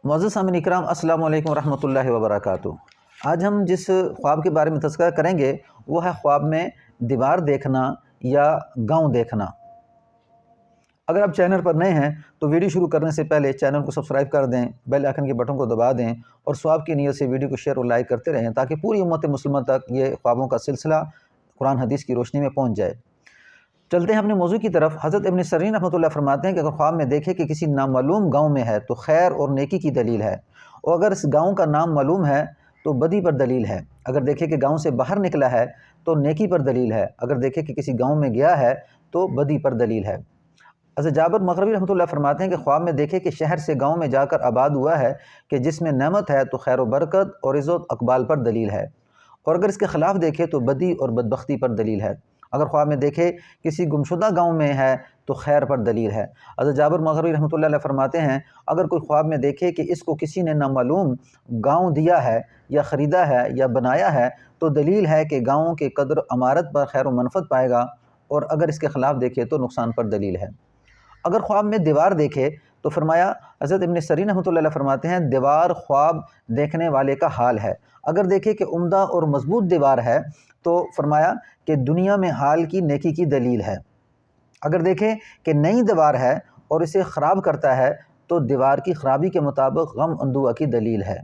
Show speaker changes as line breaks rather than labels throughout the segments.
معزز سامعین اکرام، السلام علیکم ورحمۃ اللہ وبرکاتہ۔ آج ہم جس خواب کے بارے میں تذکرہ کریں گے وہ ہے خواب میں دیوار دیکھنا یا گاؤں دیکھنا۔ اگر آپ چینل پر نئے ہیں تو ویڈیو شروع کرنے سے پہلے چینل کو سبسکرائب کر دیں، بیل آئیکن کے بٹن کو دبا دیں اور ثواب کی نیت سے ویڈیو کو شیئر اور لائک کرتے رہیں تاکہ پوری امت مسلمہ تک یہ خوابوں کا سلسلہ قرآن حدیث کی روشنی میں پہنچ جائے۔ چلتے ہیں اپنے موضوع کی طرف۔ حضرت ابن سیرین رحمۃ اللہ فرماتے ہیں کہ اگر خواب میں دیکھے کہ کسی نامعلوم گاؤں میں ہے تو خیر اور نیکی کی دلیل ہے، اور اگر اس گاؤں کا نام معلوم ہے تو بدی پر دلیل ہے۔ اگر دیکھے کہ گاؤں سے باہر نکلا ہے تو نیکی پر دلیل ہے۔ اگر دیکھے کہ کسی گاؤں میں گیا ہے تو بدی پر دلیل ہے۔ حضرت جابر مغربی رحمۃ اللہ فرماتے ہیں کہ خواب میں دیکھے کہ شہر سے گاؤں میں جا کر آباد ہوا ہے کہ جس میں نعمت ہے تو خیر و برکت اور عزت اقبال پر دلیل ہے، اور اگر اس کے خلاف دیکھے تو بدی اور بدبختی پر دلیل ہے۔ اگر خواب میں دیکھے کسی گمشدہ گاؤں میں ہے تو خیر پر دلیل ہے۔ حضرت جابر مغربی رحمۃ اللہ علیہ فرماتے ہیں اگر کوئی خواب میں دیکھے کہ اس کو کسی نے نامعلوم گاؤں دیا ہے یا خریدا ہے یا بنایا ہے تو دلیل ہے کہ گاؤں کے قدر عمارت پر خیر و منفعت پائے گا، اور اگر اس کے خلاف دیکھے تو نقصان پر دلیل ہے۔ اگر خواب میں دیوار دیکھے تو فرمایا، حضرت ابن سیرین رحمۃ اللہ علیہ فرماتے ہیں دیوار خواب دیکھنے والے کا حال ہے۔ اگر دیکھے کہ عمدہ اور مضبوط دیوار ہے تو فرمایا کہ دنیا میں حال کی نیکی کی دلیل ہے۔ اگر دیکھے کہ نئی دیوار ہے اور اسے خراب کرتا ہے تو دیوار کی خرابی کے مطابق غم اندوہ کی دلیل ہے۔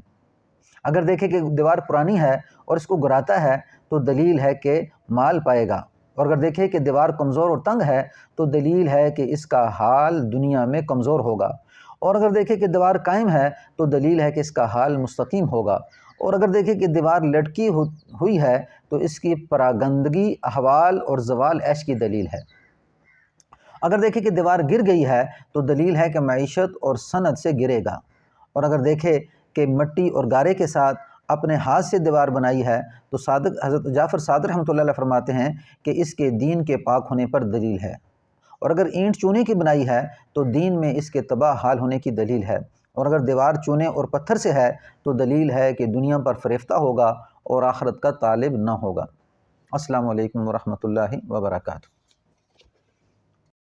اگر دیکھے کہ دیوار پرانی ہے اور اس کو گراتا ہے تو دلیل ہے کہ مال پائے گا، اور اگر دیکھے کہ دیوار کمزور اور تنگ ہے تو دلیل ہے کہ اس کا حال دنیا میں کمزور ہوگا، اور اگر دیکھے کہ دیوار قائم ہے تو دلیل ہے کہ اس کا حال مستقیم ہوگا، اور اگر دیکھے کہ دیوار لٹکی ہوئی ہے تو اس کی پراگندگی احوال اور زوال عیش کی دلیل ہے۔ اگر دیکھے کہ دیوار گر گئی ہے تو دلیل ہے کہ معیشت اور صنعت سے گرے گا، اور اگر دیکھے کہ مٹی اور گارے کے ساتھ اپنے ہاتھ سے دیوار بنائی ہے تو حضرت جعفر صادق رحمۃ اللہ علیہ فرماتے ہیں کہ اس کے دین کے پاک ہونے پر دلیل ہے، اور اگر اینٹ چونے کی بنائی ہے تو دین میں اس کے تباہ حال ہونے کی دلیل ہے، اور اگر دیوار چونے اور پتھر سے ہے تو دلیل ہے کہ دنیا پر فریفتہ ہوگا اور آخرت کا طالب نہ ہوگا۔ السلام علیکم ورحمۃ اللہ وبرکاتہ۔